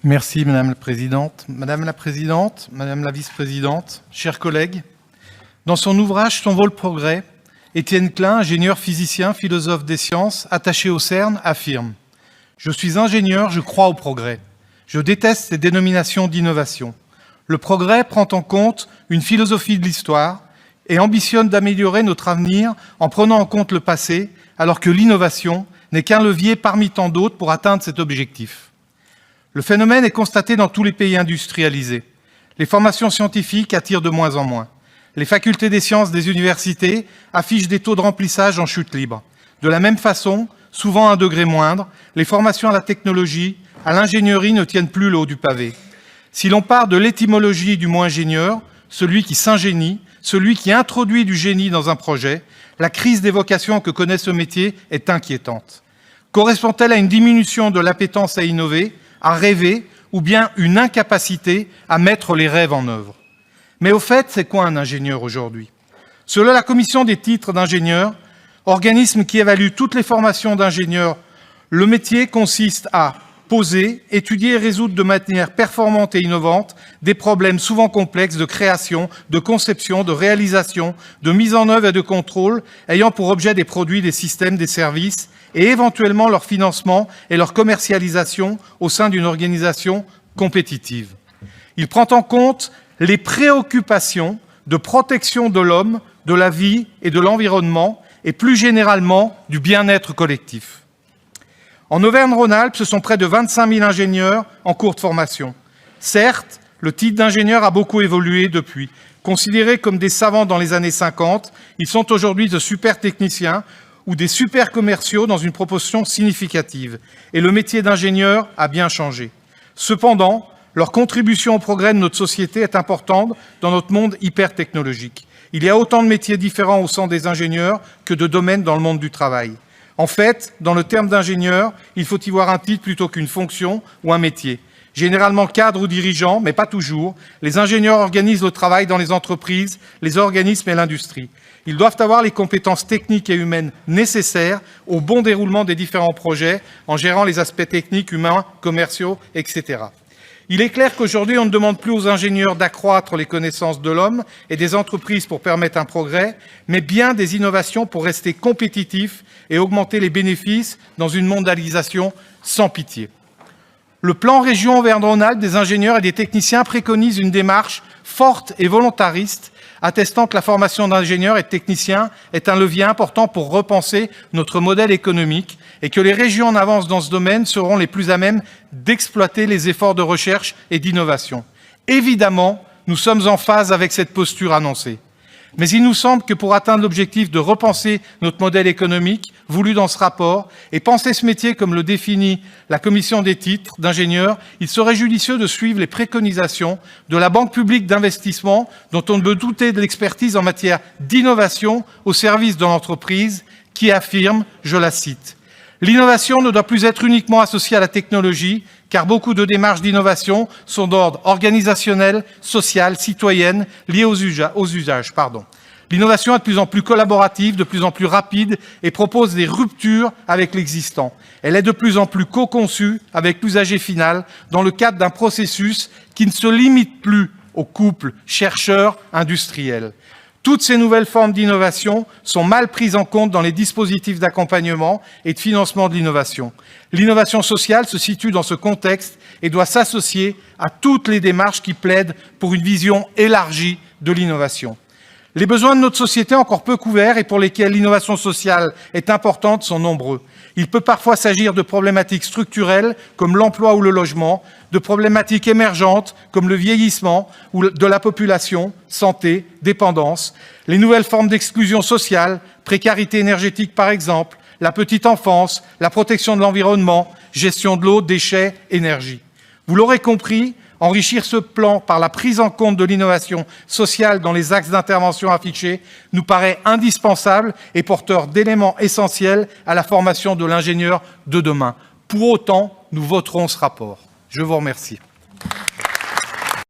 Merci Madame la Présidente. Madame la Vice-présidente, chers collègues, dans son ouvrage « Son vol progrès », Étienne Klein, ingénieur physicien, philosophe des sciences, attaché au CERN, affirme « Je suis ingénieur, je crois au progrès. Je déteste ces dénominations d'innovation. Le progrès prend en compte une philosophie de l'histoire et ambitionne d'améliorer notre avenir en prenant en compte le passé, alors que l'innovation n'est qu'un levier parmi tant d'autres pour atteindre cet objectif. Le phénomène est constaté dans tous les pays industrialisés. Les formations scientifiques attirent de moins en moins. Les facultés des sciences des universités affichent des taux de remplissage en chute libre. De la même façon, souvent à un degré moindre, les formations à la technologie, à l'ingénierie ne tiennent plus le haut du pavé. Si l'on part de l'étymologie du mot ingénieur, celui qui s'ingénie, celui qui introduit du génie dans un projet, la crise des vocations que connaît ce métier est inquiétante. Correspond-elle à une diminution de l'appétence à innover, à rêver, ou bien une incapacité à mettre les rêves en œuvre? Mais au fait, c'est quoi un ingénieur aujourd'hui? Selon la commission des titres d'ingénieur, organisme qui évalue toutes les formations d'ingénieurs, le métier consiste à poser, étudier et résoudre de manière performante et innovante des problèmes souvent complexes de création, de conception, de réalisation, de mise en œuvre et de contrôle, ayant pour objet des produits, des systèmes, des services, et éventuellement leur financement et leur commercialisation au sein d'une organisation compétitive. Il prend en compte les préoccupations de protection de l'homme, de la vie et de l'environnement, et plus généralement du bien-être collectif. En Auvergne-Rhône-Alpes, ce sont près de 25 000 ingénieurs en cours de formation. Certes, le titre d'ingénieur a beaucoup évolué depuis. Considérés comme des savants dans les années 50, ils sont aujourd'hui de super techniciens ou des super commerciaux dans une proportion significative. Et le métier d'ingénieur a bien changé. Cependant, leur contribution au progrès de notre société est importante dans notre monde hyper-technologique. Il y a autant de métiers différents au sein des ingénieurs que de domaines dans le monde du travail. En fait, dans le terme d'ingénieur, il faut y voir un titre plutôt qu'une fonction ou un métier. Généralement cadre ou dirigeant, mais pas toujours, les ingénieurs organisent le travail dans les entreprises, les organismes et l'industrie. Ils doivent avoir les compétences techniques et humaines nécessaires au bon déroulement des différents projets, en gérant les aspects techniques, humains, commerciaux, etc. Il est clair qu'aujourd'hui, on ne demande plus aux ingénieurs d'accroître les connaissances de l'homme et des entreprises pour permettre un progrès, mais bien des innovations pour rester compétitifs et augmenter les bénéfices dans une mondialisation sans pitié. Le plan Région Auvergne-Rhône-Alpes des ingénieurs et des techniciens préconise une démarche forte et volontariste, attestant que la formation d'ingénieurs et de techniciens est un levier important pour repenser notre modèle économique et que les régions en avance dans ce domaine seront les plus à même d'exploiter les efforts de recherche et d'innovation. Évidemment, nous sommes en phase avec cette posture annoncée. Mais il nous semble que pour atteindre l'objectif de repenser notre modèle économique, voulu dans ce rapport, et penser ce métier comme le définit la commission des titres d'ingénieurs, il serait judicieux de suivre les préconisations de la Banque publique d'investissement, dont on ne peut douter de l'expertise en matière d'innovation au service de l'entreprise, qui affirme, je la cite, « L'innovation ne doit plus être uniquement associée à la technologie, car beaucoup de démarches d'innovation sont d'ordre organisationnel, social, citoyenne, liées aux usages. L'innovation est de plus en plus collaborative, de plus en plus rapide et propose des ruptures avec l'existant. Elle est de plus en plus co-conçue avec l'usager final dans le cadre d'un processus qui ne se limite plus au couple chercheur-industriel. Toutes ces nouvelles formes d'innovation sont mal prises en compte dans les dispositifs d'accompagnement et de financement de l'innovation. L'innovation sociale se situe dans ce contexte et doit s'associer à toutes les démarches qui plaident pour une vision élargie de l'innovation. Les besoins de notre société encore peu couverts et pour lesquels l'innovation sociale est importante sont nombreux. Il peut parfois s'agir de problématiques structurelles comme l'emploi ou le logement, de problématiques émergentes comme le vieillissement ou de la population, santé, dépendance, les nouvelles formes d'exclusion sociale, précarité énergétique par exemple, la petite enfance, la protection de l'environnement, gestion de l'eau, déchets, énergie. Vous l'aurez compris, enrichir ce plan par la prise en compte de l'innovation sociale dans les axes d'intervention affichés nous paraît indispensable et porteur d'éléments essentiels à la formation de l'ingénieur de demain. Pour autant, nous voterons ce rapport. Je vous remercie.